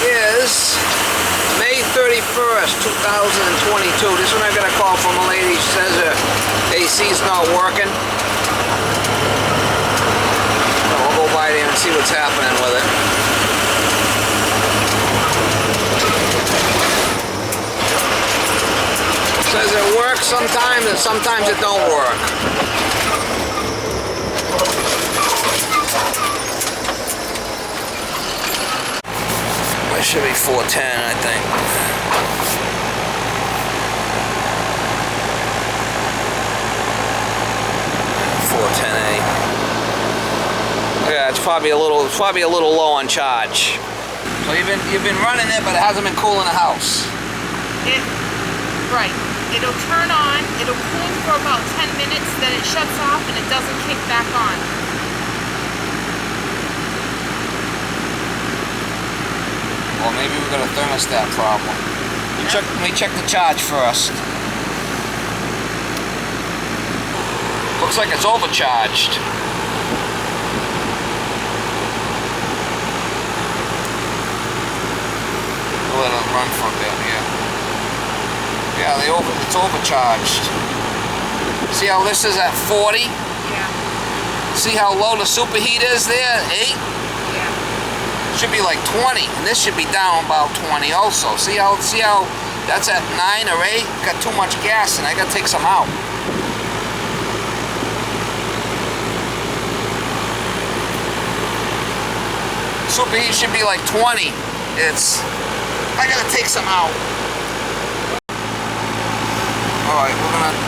is May 31st, 2022. This one I got a call from a lady. She says her AC's not working. So we'll go by there and see what's happening with it. Says it works sometimes and sometimes it don't work. It should be 410, I think. 410A. Yeah, it's probably a little low on charge. So you've been running it, but it hasn't been cooling the house. Right. It'll turn on, it'll cool for about 10 minutes, then it shuts off and it doesn't kick back on. Well, maybe we've got a thermostat problem. Let me check the charge first. Looks like it's overcharged. We'll let it run for a bit here. Yeah, it's overcharged. See how this is at 40? Yeah. See how low the superheat is there? 8? Yeah. Should be like 20, and this should be down about 20 also. See how that's at 9 or 8? Got too much gas and I gotta take some out. Superheat should be like 20. I gotta take some out. Alright,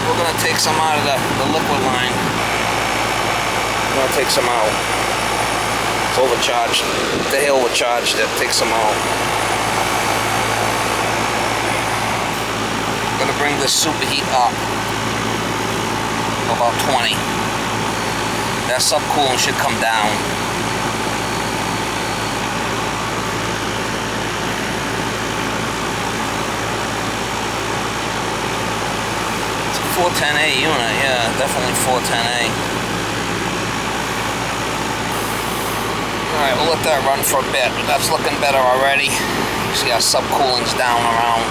we're gonna take some out of the liquid line. We're gonna take some out. It's overcharged. They overcharged it. Take some out. I'm gonna bring this superheat up about 20. That subcooling should come down. 410A unit, yeah, definitely 410A. Alright, we'll let that run for a bit, but that's looking better already. See our subcooling's down around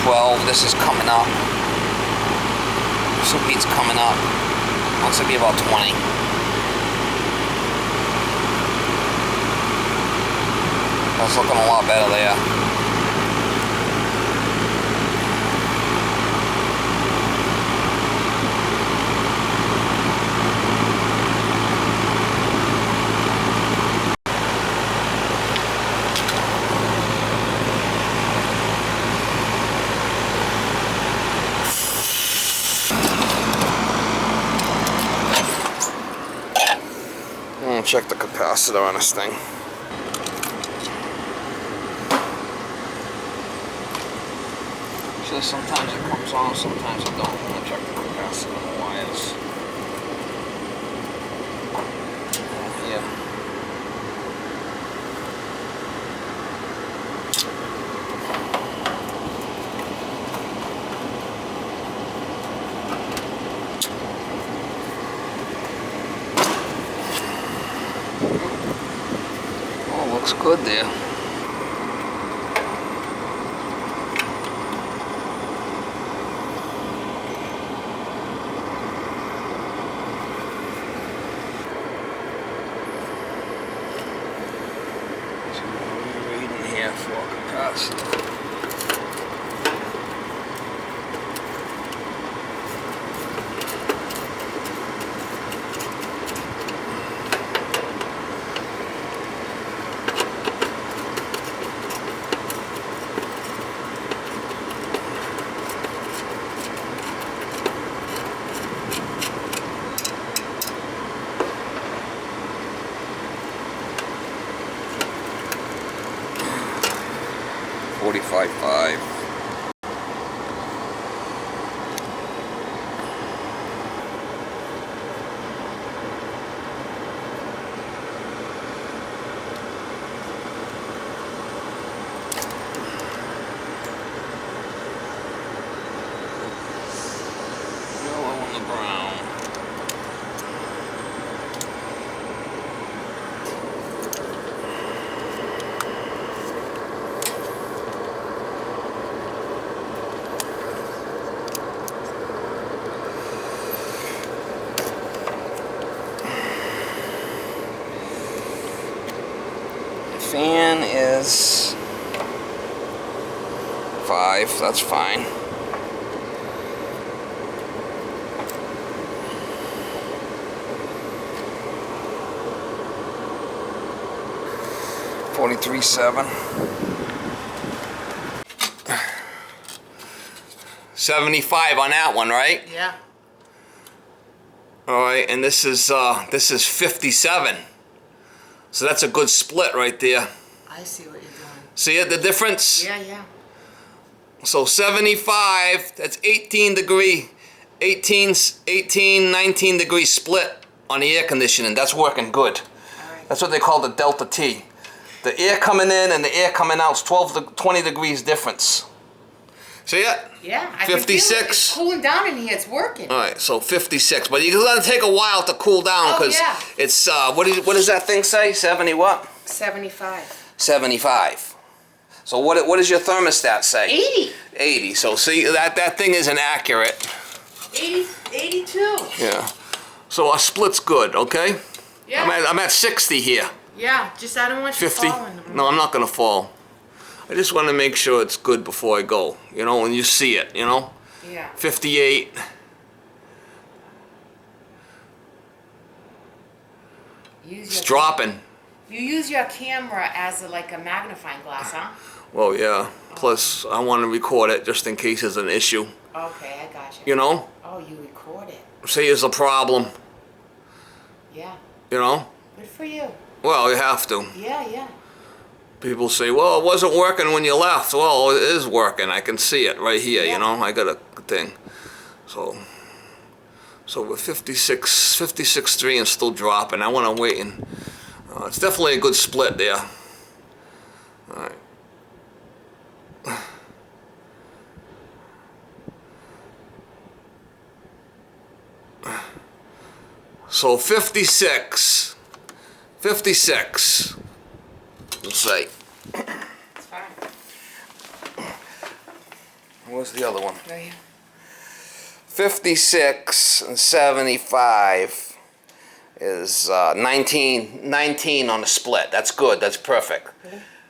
12. This is coming up. Superheat's coming up. Looks to be about 20. That's looking a lot better there. Check the capacitor on this thing. So sometimes it comes on, sometimes it don't. I'm gonna check the capacitor on the wires. Yeah. Looks good there. So we're reading here for capacitor. $45.5. Yellow and the brown. Fan is 5, that's fine. $43.7. 75 on that one, right? Yeah. All right, and this is 57. So that's a good split right there. I see what you're doing. See it, the difference? Yeah, yeah. So 75, that's 18, 19 degree split on the air conditioning. That's working good. All right. That's what they call the delta T. The air coming in and the air coming out is 12 to 20 degrees difference. See it? Yeah, I can feel it. 56. It's cooling down in here. It's working. All right, so 56. But you gotta take a while to cool down because it's what does that thing say? 70 what? 75. 75. So what does your thermostat say? 80. 80. So see that thing isn't accurate. 82. Yeah. So our split's good, okay? Yeah. I'm at 60 here. Yeah, just I don't want you 50. falling. No, I'm not gonna fall. I just want to make sure it's good before I go. You know, when you see it, you know. Yeah. 58. It's dropping. You use your camera as like a magnifying glass, huh? Well, yeah. Plus, I want to record it just in case there's an issue. Okay, I got you. You know? Oh, you record it. Say there's a problem. Yeah. You know? Good for you. Well, you have to. Yeah, yeah. People say, well, it wasn't working when you left. Well, it is working. I can see it right here, you know? I got a thing. So we're 56.3 and still dropping. I want to wait and... it's definitely a good split there. All right. So 56. 56. Let's see. It's fine. Where's the other one? Right here. 56 and 75 is 19 on the split. That's good. That's perfect.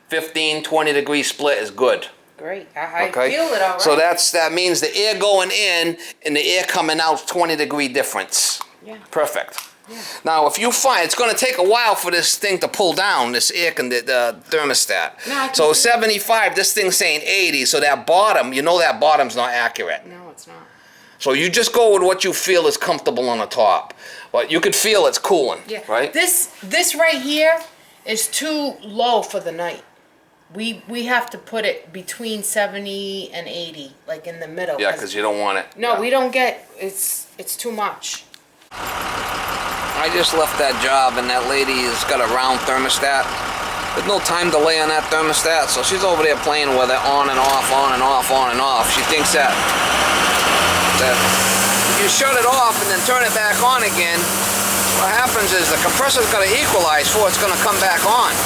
15, 20 degree split is good. Great. I feel it all right. So that means the air going in and the air coming out 20 degree difference. Yeah. Perfect. Yeah. Now, if you find it's going to take a while for this thing to pull down, this air the thermostat. No, so 75, this thing's saying 80. So that bottom, you know that bottom's not accurate. No, it's not. So you just go with what you feel is comfortable on the top. But you could feel it's cooling, right? This right here is too low for the night. We have to put it between 70 and 80, like in the middle. Yeah, because you don't want it. No, we don't get, it's too much. I just left that job and that lady has got a round thermostat. There's no time delay on that thermostat, so she's over there playing with it on and off, on and off, on and off. She thinks that if you shut it off and then turn it back on again, what happens is the compressor's got to equalize before it's going to come back on.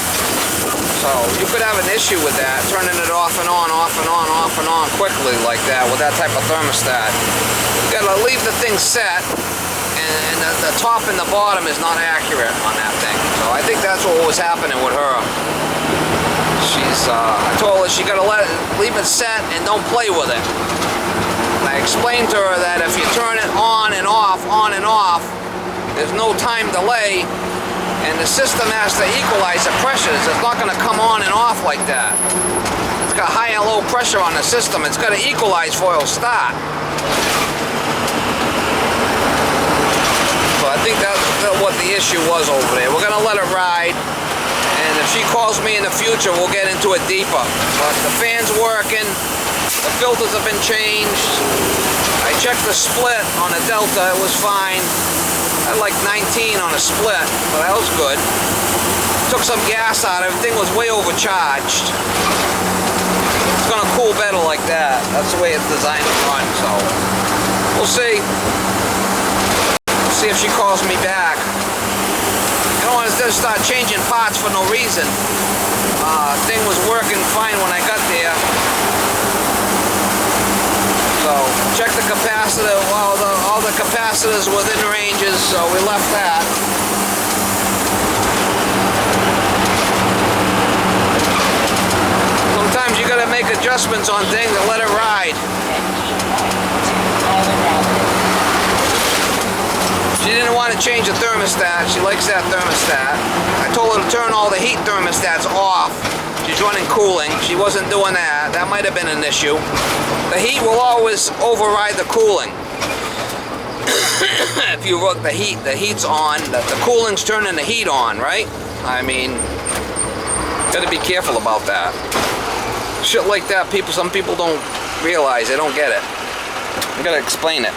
So you could have an issue with that, turning it off and on, off and on, off and on quickly like that with that type of thermostat. You got to leave the thing set. And the top and the bottom is not accurate on that thing. So I think that's what was happening with her. I told her she got to leave it set and don't play with it. And I explained to her that if you turn it on and off, there's no time delay, and the system has to equalize the pressures. It's not going to come on and off like that. It's got high and low pressure on the system. It's got to equalize before it'll start. I think that's what the issue was over there. We're going to let it ride, and if she calls me in the future, we'll get into it deeper. But the fan's working, the filters have been changed. I checked the split on the Delta, it was fine. I had like 19 on a split, but that was good. Took some gas out, everything was way overcharged. It's going to cool better like that. That's the way it's designed to run, so we'll see. See if she calls me back. You don't want to just start changing parts for no reason. Thing was working fine when I got there. So check the capacitor. All the capacitors within ranges, so we left that. adjustments on things and let it ride. She didn't want to change the thermostat. She likes that thermostat. I told her to turn all the heat thermostats off. She's running cooling. She wasn't doing that. That might have been an issue. The heat will always override the cooling. If you look, the heat's on. The cooling's turning the heat on, right? I mean, gotta be careful about that. Shit like that, some people don't realize. They don't get it. I gotta explain it.